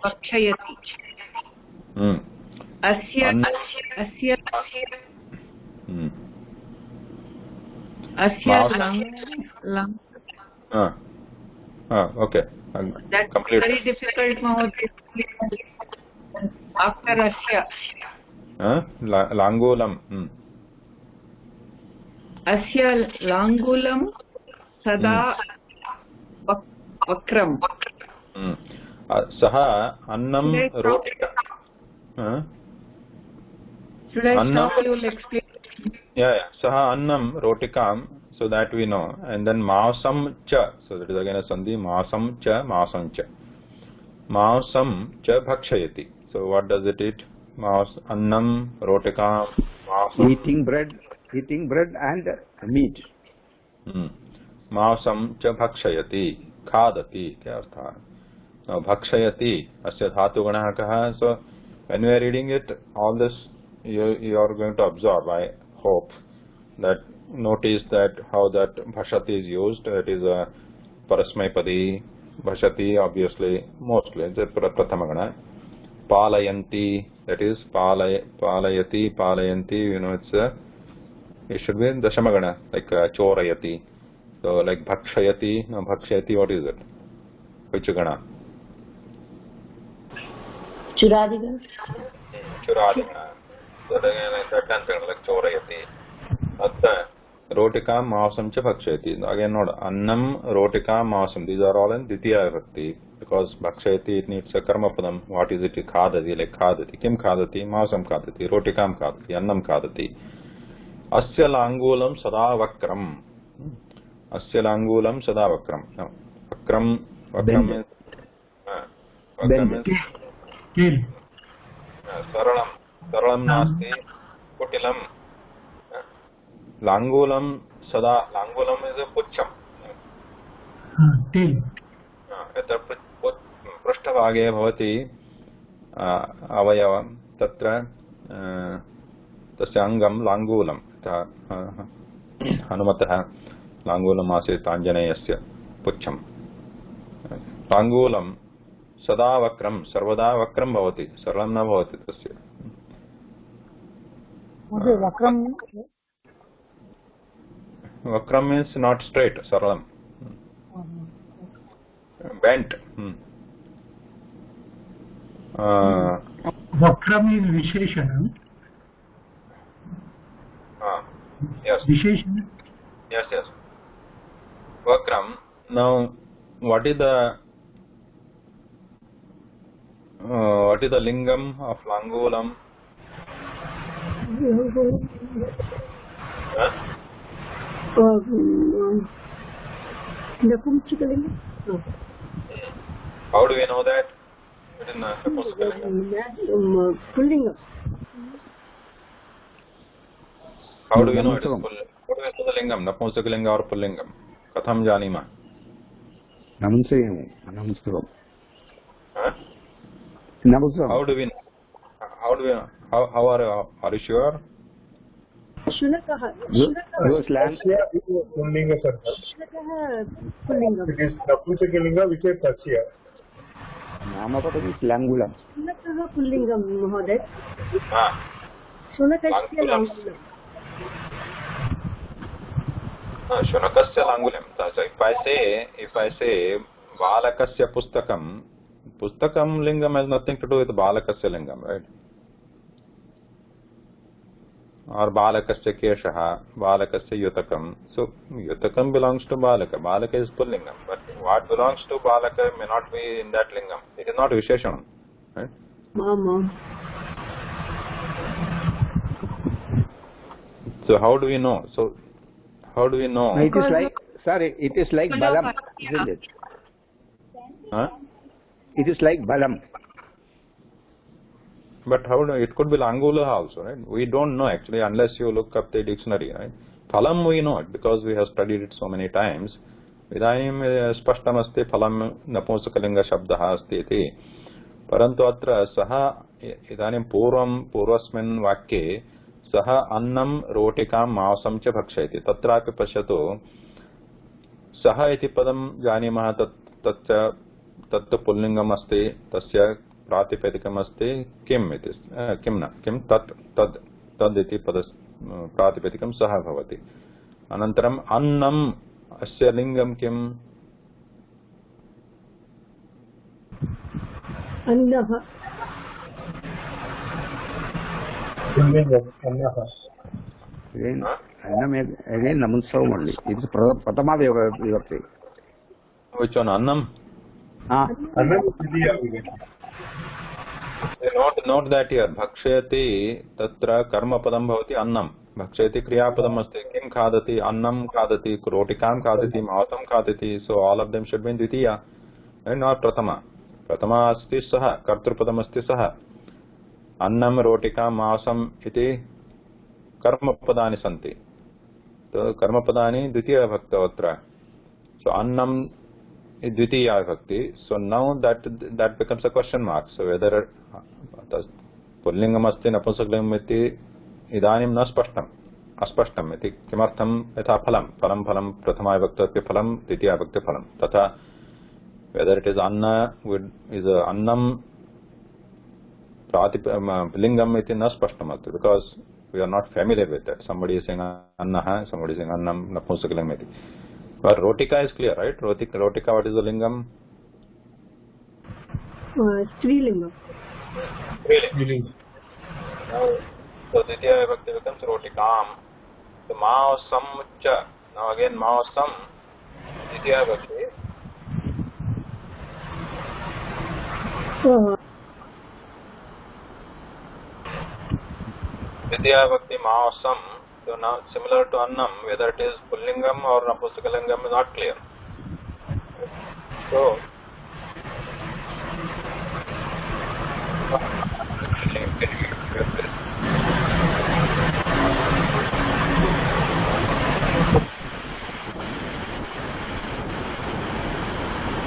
bhakshayati. Asya lang.
Okay.
That's
complete.
Very difficult, Mahoday. After Asya.
Langulam.
Asya langulam sada vakram.
Saha annam rotika.
Should I stop? You will explain.
Yeah. Saha annam rotikam. So that we know, and then maasam cha. So that is again a sandhi. Maasam cha, maasam cha. Maasam cha bhakshayati. So what does it eat? Maas annam rotikam maasam.
Eating bread and meat.
Maasam cha bhakshayati. Khadati. Kya artha? Now bhakshayati. Asya dhatu ganah kaha. So when we are reading it, all this you are going to absorb. I hope that. Notice that how that bhashati is used. That is a parasmaipadi. Bhashati obviously mostly the prathamagana. Palayanti, that is palayati, palayanti. You know, it should be dashamagana, like chorayati. So like bhakshayati. Now bhakshayati, what is it? Which gana?
Churadigana.
Churadina. So again that answer like chorayati. Atta rotikam maasam cha bhakshayati. Again not annam rotikam maasam. These are all in ditya vibhakti because bhakshayati it needs a karma padam. What is it? Khadati, like khadati. Kim khadati? Maasam khadati. Rotikam khadati. Annam khadati. Asya langulam sada vakram. Asya langulam sada vakram. Now vakram means saralam nasti kutilam. Langulam sada, langulam is a pucham.
tail.
यत्र पृष्ठभागे भवति अवयवं तत्र तस्य अङ्गं लाङ्गूलं हनुमतः लाङ्गूलम् आसीत् आञ्जनेयस्य पुच्छं लाङ्गूलं सदा वक्रं सर्वदा वक्रं भवति सरलं न भवति तस्य वक्रं मीन्स् नाट् स्ट्रेट् सरलं bent.
Vakram is Visheshana.
Yes.
Visheshana.
Yes. Vakram. Now, what is the lingam of Langulam? How do we know that? It is
Pullinga.
How do we know it is Pullinga? How do we know the lingam? Napumsakalinga or Pullingam? Katham janima?
Namusakam.
How do we know? How are you sure?
Shunakaha.
Pullinga sir.
Pullinga.
It is Napumsakalinga which is Tasya.
Namapadam is Langulam.
Shunakaha Pullingam Mahoday. Shunakasya Langulam.
Shunakasya Langulam. So if I say Balakasya Pustakam lingam has nothing to do with Balakasya lingam, right? Or Balakasya Keshaha, Balakasya Yutakam. So Yutakam belongs to Balaka. Balaka is Pullingam. But what belongs to Balaka may not be in that lingam. It is not Visheshanam. Right?
Mama.
So how do we know?
It is like, sorry, it is like Balam, isn't it?
Huh?
It is like Balam.
But how do it could be Langula also, right? We don't know actually unless you look up the dictionary, right? Phalam we know it because we have studied it so many times. Idanim spashtam asti phalam napumsakalinga shabdah asti iti. Parantu atra saha idanim purvasmin vakye saha annam rotikam mausam cha bhakshayati. Tatrapi pasyato saha iti padam janimah tatta pullingam asti tasya प्रातिपदिकम अस्ति किम इति किम न किम तत् तद् तद् इति पद प्रातिपदिकम सह भवति अनन्तरम अन्नम अस्य लिंगम किम
अन्नः
Again Namunsam only. It is Pratama Vibhakti.
Which one? Annam? Note that here. Bhakshayati tatra karma padam bhavati annam. Bhakshayati kriya padam asti. Kim khadati? Annam khadati. Rotikam khadati. Mahatam khadati. So all of them should be in Dvitiya and not Pratama. Pratama asti saha. Kartru padam asti saha. Annam rotikam masam iti karma padani santi. So karma padani Dvitiya bhakta vatra. So annam Dvitiya Vibhakti. So now that becomes a question mark. So whether Pullingam asti Napumsakalingam iti idanim na spashtam aspashtam iti kimartham yatha phalam prathama vibhakti phalam Dvitiya Vibhakti phalam tatha whether it is anna is a annam lingam iti na spashtam asti because we are not familiar with that. Somebody is saying annaha, somebody is saying annam Napumsakalingam iti. But Rotika is clear, right? Rotika, what is the lingam?
Strilingam.
Really? So Dvitiya Vibhakti becomes Rotikam. So Maosam cha. Now again Maosam, Dvitiya Vibhakti. Dvitiya Vibhakti Maosam. So now similar to Annam, whether it is Pullingam or Napumsakalingam is not clear. So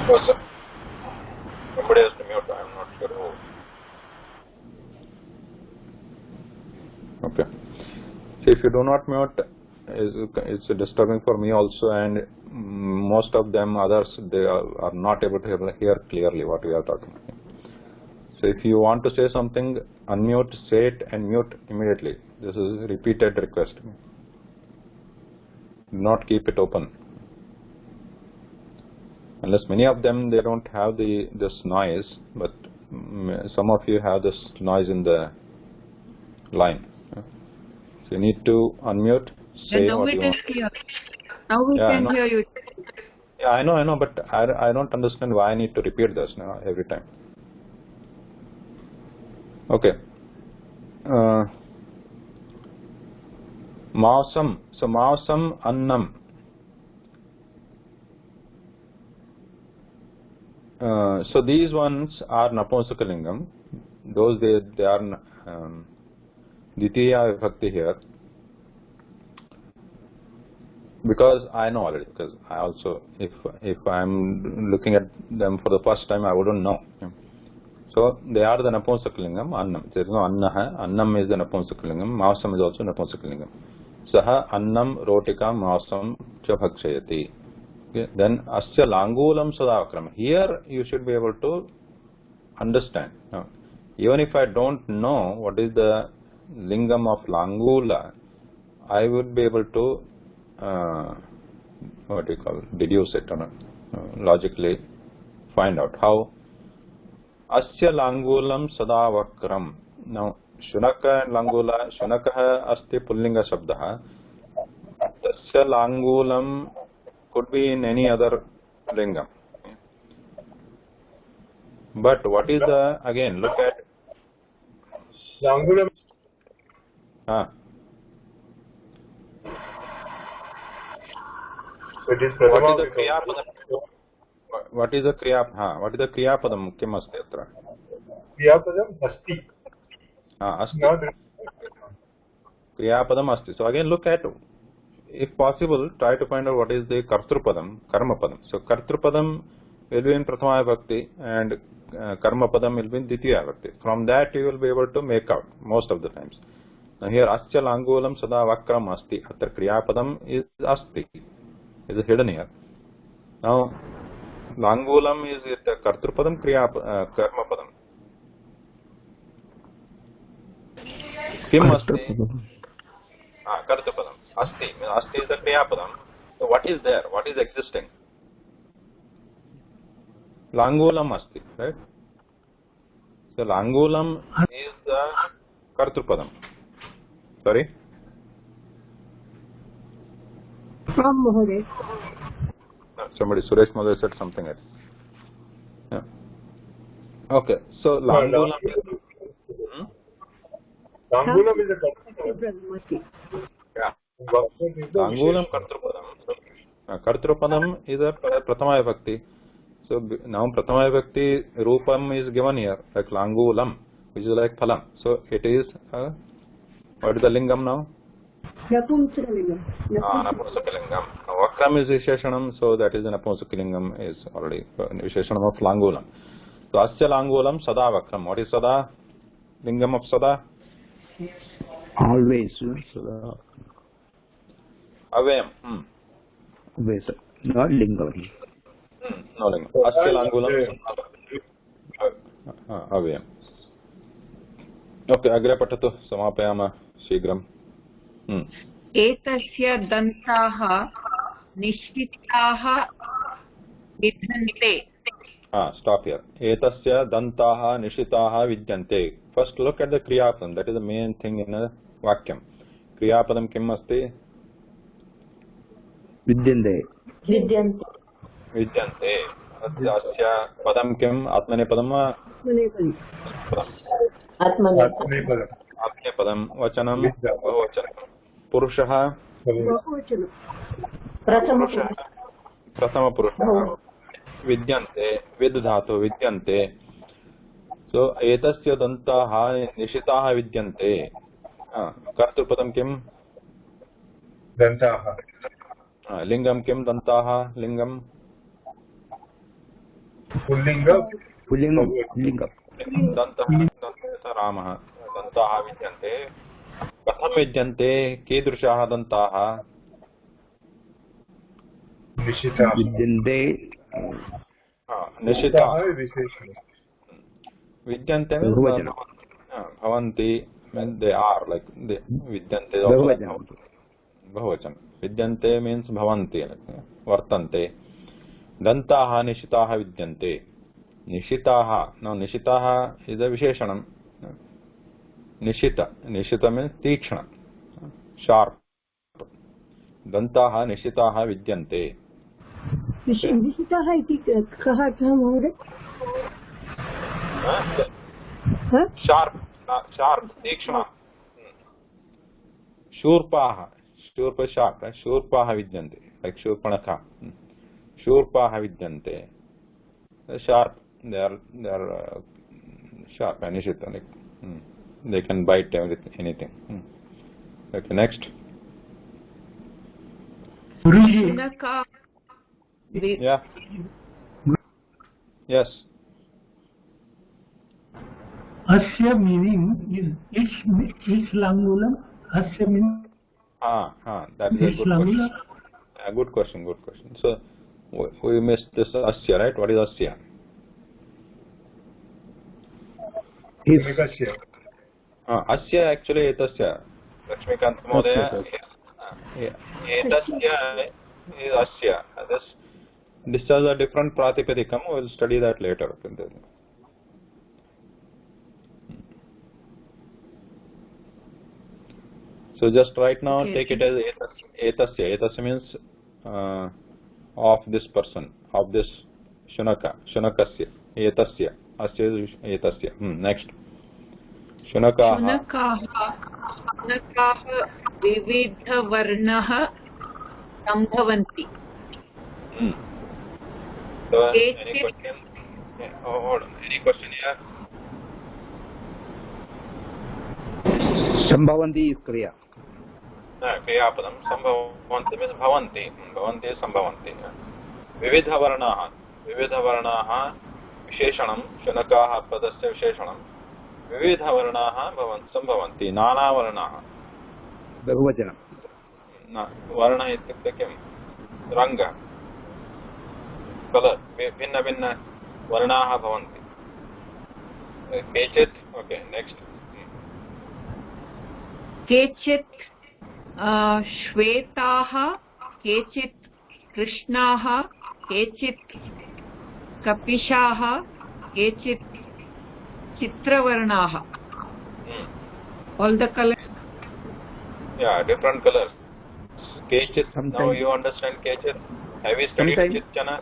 person. Somebody has to mute. I am not sure who. Okay. So if you do not mute, it's disturbing for me also, and most of them others, they are not able to hear clearly what we are talking. So if you want to say something, unmute, say it, and mute immediately. This is a repeated request. Do not keep it open. Unless many of them, they don't have this noise, but some of you have this noise in the line. So you need to unmute, say what you want.
Clear. Now we can hear you.
Yeah, I know, but I don't understand why I need to repeat this now every time. Okay. Mausam. So Mausam Annam. So these ones are Napunsaka. Those they are Ditiya Vibhakti here. Because I know already, because I also, if I am looking at them for the first time, I wouldn't know. So they are the Napunsaka-lingam, Annam. There is no Annaha. Annam is the Napunsaka-lingam. Mausam is also Napunsaka-lingam. Saha Annam Rotika Mausam Cha Bhakshayati. Okay. Then Asya Langulam Sadavakram. Here you should be able to understand. Now, even if I don't know what is the lingam of Langula, I would be able to what do you call it? Deduce it, logically find out how. Asya Langulam Sadavakram. Now, Shunaka and Langula, Shunaka asti pullinga shabdaha. Tasya Langulam could be in any other lingam. But what is the, again, look at
Langulam. It is
what is the Kriyapadam? What is the Kriyapadam? Kim asti atra?
Kriyapadam asti.
Asti. Kriyapadam asti. So again, look at, if possible, try to find out what is the Kartrupadam, Karmapadam. So Kartrupadam will be in Prathama Vibhakti and Karmapadam will be in Ditiya Vibhakti. From that you will be able to make out most of the times. Now here Asya Langulam Sada Vakram Asti. Atra Kriyapadam is Asti. Is hidden here. Now Langulam is it Kartrupadam, Karmapadam. Kim Asti? Kartrupadam. Asti. Asti is the Kriyapadam. So what is there? What is existing? Langulam Asti, right? So Langulam is the Kartrupadam. Sorry? Somebody, Suresh Mahoday said something else. Yeah. Okay, so Langulam is...
Langulam is a Kartrupadam.
Yeah. Langulam Kartrupadam. Kartrupadam is a Prathama Vibhakti. So now Prathama Vibhakti Rupam is given here, like Langulam, which is like Phalam. So it is, what is the lingam now?
Napunsaka-lingam.
Napunsaka-lingam. Vakram is Visheshanam, so that is the Napunsaka-lingam is already Visheshanam of Langulam. So Asya Langulam Sada Vakram. What is Sada? Lingam of Sada?
Always. Sada.
Avayam.
Always. Not lingam.
No lingam. Asya Langulam Avayam. Okay, agre patatu samapayama shigram.
एतस्य दन्ताः निश्चिताः विद्यन्ते.
Stop here. Etasya dantaha nishitaha vidyante. First look at the kriyapadam. That is the main thing in a vakyam. Kriyapadam kim asti?
Vidyante.
Vidyante. Asya padam kim? Atmane padam va?
Atmane padam.
Atmane padam. Vachanam. Vachanam. Purushaha. Prathama purushaha. Vidyante. Viddhatu vidyante. So etasya dantaha nishitaha vidyante. Kartrupadam kim?
Dantaha.
Lingam kim? Dantaha. Lingam.
पुल्लिंग
दन्तः रामः दन्ताः विद्यन्ते कथं विद्यन्ते कीदृशाः दन्ताः
निशिताः
विद्यन्ते
निशिताः
विशेषणं
विद्यन्ते
बहुवचनं
भवन्ति they are like they विद्यन्ते बहुवचनं विद्यन्ते means भवन्ति वर्तन्ते दन्ताः निशिताः विद्यन्ते निशिताः no निशिताः is a विशेषणं निशित means तीक्ष्ण sharp दन्ताः निशिताः विद्यन्ते
निशिताः इति कः अर्थः महोदय
sharp तीक्ष्ण शूर्पाः शूर्पाः विद्यन्ते like शूर्पणखा शूर्पाः विद्यन्ते sharp they are sharp and Nishit like they can bite anything okay next yeah yes
Asya meaning is each langulam. Asya meaning.
That is a good question. Good question. So we missed this asya, right? What is asya? Asya actually etasya. Lakshmikant Mahodaya. Etasya is asya. This is a different pratipadikam. We will study that later. So just right now take it as etasya. Etasya means of this person, of this shunakasya. Etasya. Asya is etasya. Next. Shunakaah
विविधवर्णः सम्भवन्ति
So any question? Hold on. Any question here?
Sambhavanti is Kriya.
क्रियापदं सम्भवन्ति means भवन्ति भवन्ति सम्भवन्ति विविधवर्णाः विशेषणं शुनकाः पदस्य विशेषणं विविधवर्णाः सम्भवन्ति नानावर्णाः
बहुवचनं
वर्ण इत्युक्ते किं रङ्ग कलर् भिन्न वर्णाः भवन्ति केचित् ओके नेक्स्ट्
केचित् श्वेताः केचित् कृष्णाः केचित् कपिशाः केचित् चित्रवर्णाः all the colors
different colors kechit now you understand kechit have you studied chitchana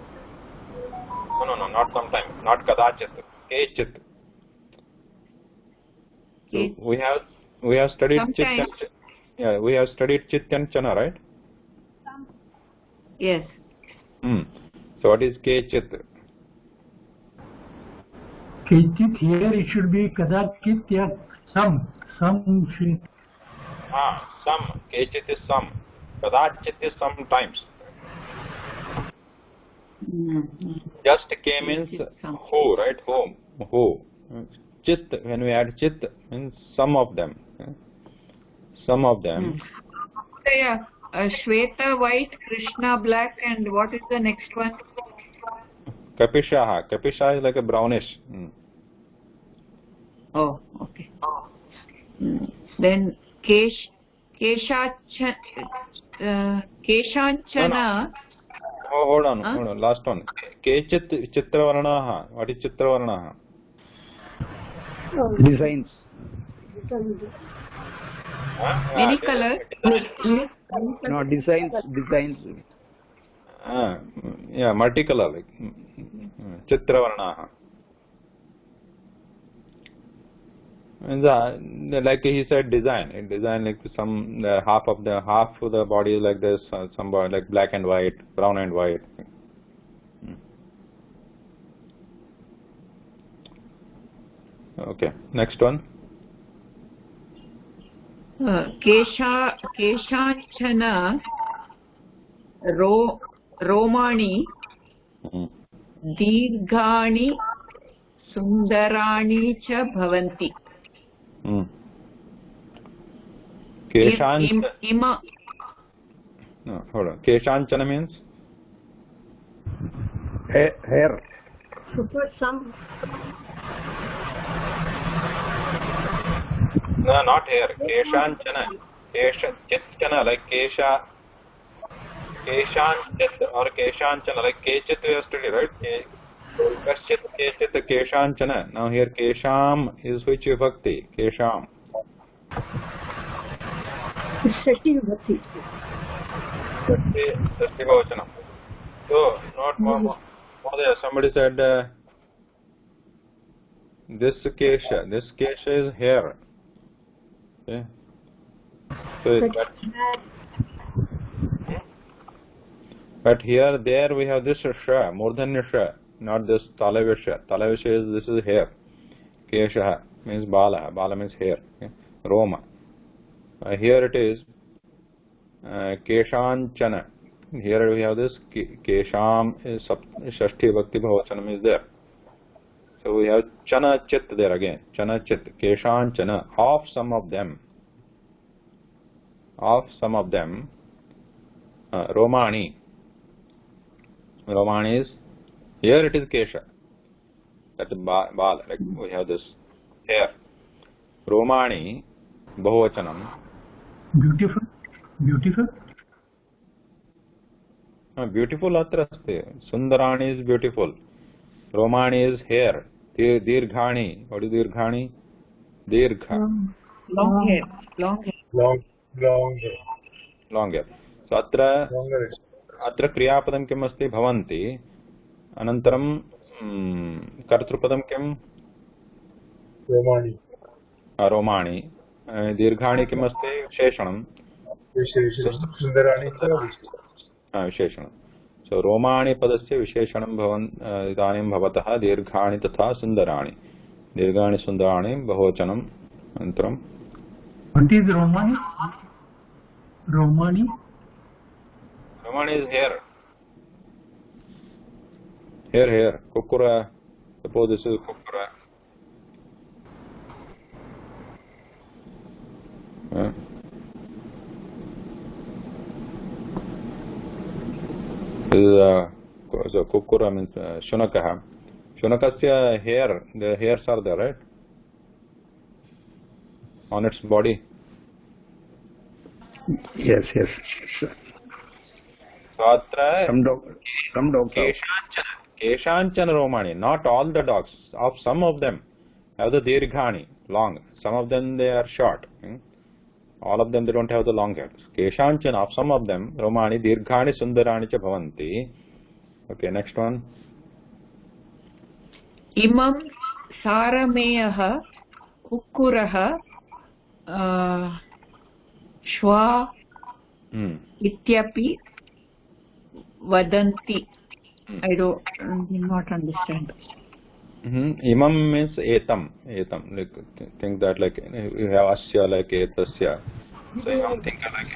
no not sometime not kadachit kechit so we have studied chittan we have studied chittanchana right
yes
so what is kechit
here it should be kadachit ya some should
some kechit is some kadachit is sometimes just k means who right who chit when we add chit means some of them
Shweta white, Krishna black, and what is the next one?
Kapisha is like a brownish.
Oh, okay. Then Keshanchana.
Oh, hold on, last one. Kechit chitravarnaha. What is chitravarnaha?
Designs.
Any color?
No, designs.
Multicolor, like chitravarnaha. Like he said, design like some half of the body is like this, some body like black and white, brown and white. Okay, next one.
Keshanchana Romani दीर्घाणि सुन्दराणि च भवन्ति.
Hold on. Keshanchana means
hair.
Suppose some.
no, not hair. Keshanchana. Keshanchana like Kesha. Keshanchit or Keshanchana like Kechit we have studied, right? Kashchit, Kechit, Keshanchana. Now here Kesham is which vibhakti? Kesham.
Shashti vibhakti.
Shashti Bhavachanam. So, not more. Somebody said this Kesha is hair. Okay. So but here, there we have this Sha, more than Sha, not this Talavisha. Talavisha is, this is hair. Kesha means Bala. Bala means hair. Okay. Roma. Here it is Keshanchana. Here we have this Kesham is Shashti Bhakti Bhavachanam is there. So we have Chana Chit there again. Chana Chit. Keshanchana. Of some of them. Of some of them. Romani. Romani is, here it is Kesha. That is Bala. Like we have this hair. Romani. Bhavachanam.
Beautiful. Beautiful.
Beautiful atra asti. Sundarani is beautiful. Romani is hair. Dirghani. What is Dirghani? Dirgha.
Long hair.
Long hair.
Long hair. So अत्र क्रियापदं किम् अस्ति भवन्ति अनन्तरं कर्तृपदं किम् रोमाणि दीर्घाणि किम् अस्ति विशेषणं विशेषणं सो रोमाणि पदस्य विशेषणं इदानीं भवतः दीर्घाणि तथा सुन्दराणि दीर्घाणि सुन्दराणि बहुवचनम् अनन्तरं
What is Romani? Romani?
Romani is hair. Hair. Kukura. Suppose this is Kukura. This is so Kukura means Shunakaha. Shunakasya hair. The hairs are there, right? On its body.
Yes.
So
some dogs
Keshanchana Romani, not all the dogs, of some of them have the Dirghani, long. Some of them they are short. All of them they don't have the long hairs. Keshanchana, of some of them, Romani, Dirghani, Sundarani cha bhavanti. Okay, next one.
Imam Sarameyaha Kukuraha Shwa Ityapi Vadanti. I do not understand.
Imam means etam. Like, think that like you have asya like etasya. So imam think like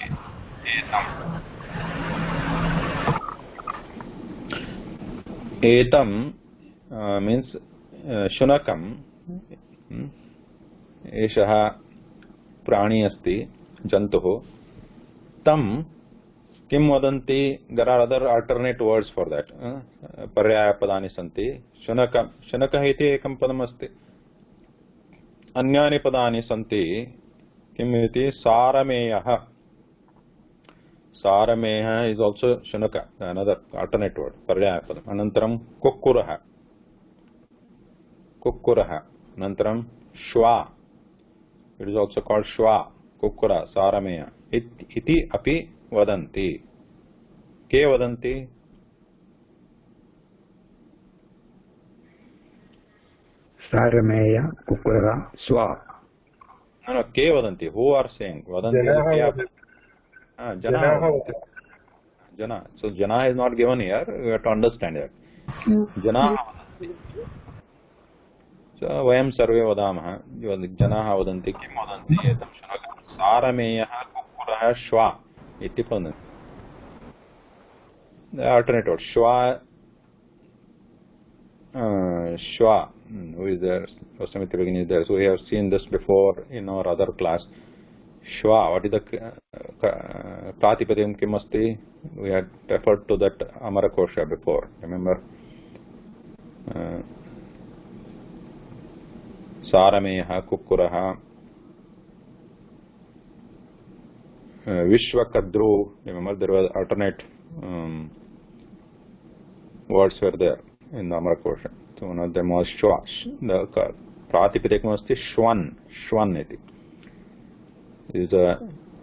etam. Etam means shunakam. Eshaha prani asti jantuh. Tam Kim vadanti, there are other alternate words for that. Paryaya padani santi. Shunaka iti ekam padam asti. Anyani padani santi. Kim iti sarameyaha. Sarameyaha is also shunaka, another alternate word. Paryaya padam. Anantaram Kukkuraha. Anantaram shwa. It is also called shwa. Kukkura, sarameya. Iti api Vadanti. Ke Vadanti?
Sarameya, Kukura, Swa.
No, Ke Vadanti. Who are saying? Vadanti. Jana. So Jana is not given here. We have to understand it. Jana. So Vayam Sarve Vadamaha. Jana Vadanti. Kim Vadanti. Sarameya, Kukura, Shwa. Iti Vadanti. The alternate word. Shwa Shwa, who is there? Samitra Bhagini is there. So we have seen this before in our other class. Shwa, what is the Pratipadam Kim Asti? We had referred to that Amara Kosha before. Remember? Sarameha, Kukuraha, Vishwakadru. Remember, there was alternate words were there in the Amara Kosha. So one of them was Shwa. The Pratipadam Asti Shwan. Shwan iti. Is a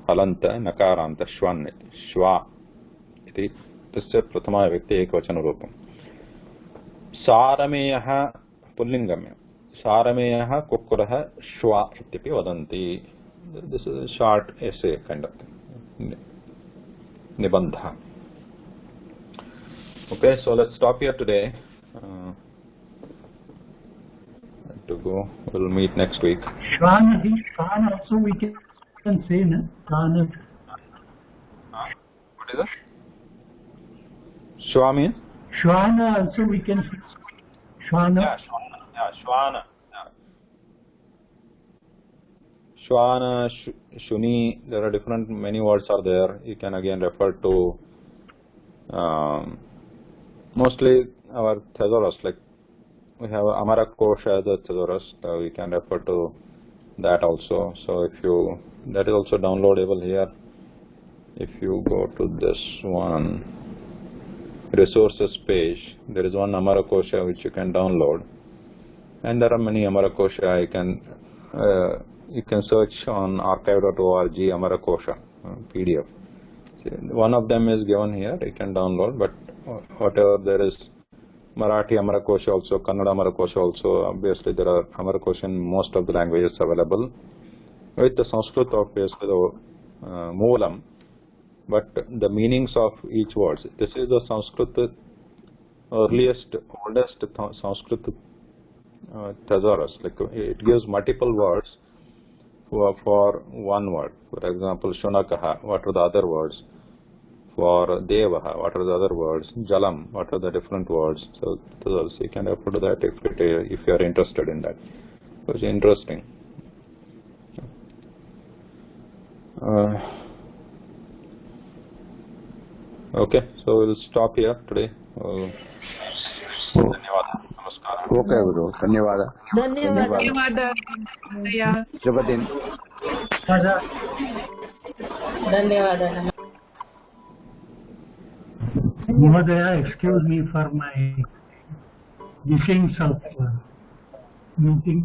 halanta nakaranta shwan shwa iti tasya prathama vyakti ekvachana rupam sarameyah pullingam sarameyah kukurah shwa iti vadanti. This is a short essay kind of thing, nibandha. Okay, so let's stop here today. To go, we'll meet next week.
Shwana also we can say, no? Shwana.
What is it? Shwa means?
Shwana also we can say. Shwana.
Yeah, Shwana. Yeah, Shwana. Yeah. Shwana, Shuni, there are different, many words are there. You can again refer to mostly our thesaurus, like we have Amara Kosha as a thesaurus, we can refer to that also. So if you, that is also downloadable here. If you go to this one, resources page, there is one Amara Kosha which you can download. And there are many Amara Kosha. You can search on archive.org Amara Kosha PDF. So one of them is given here, you can download, but whatever there is, Marathi Amara Kosha also, Kannada Amara Kosha also, obviously there are Amara Kosha in most of the languages available. With the Sanskrit obviously the Moolam, but the meanings of each word. This is the Sanskrit earliest, oldest Sanskrit thesaurus. Like it gives multiple words for one word. For example, Shunakaha, what are the other words? For Devaha, what are the other words? Jalam, what are the different words? So you can refer to that if you are interested in that. It's interesting. Okay, so we'll stop here today. Dhanyawad. Namaskar.
Okay, Guru. Dhanyawad.
ಧನ್ಯವಾದ.
Shubha-din.
ಧನ್ಯವಾದ.
Mohodaya, excuse me for my missing of meeting.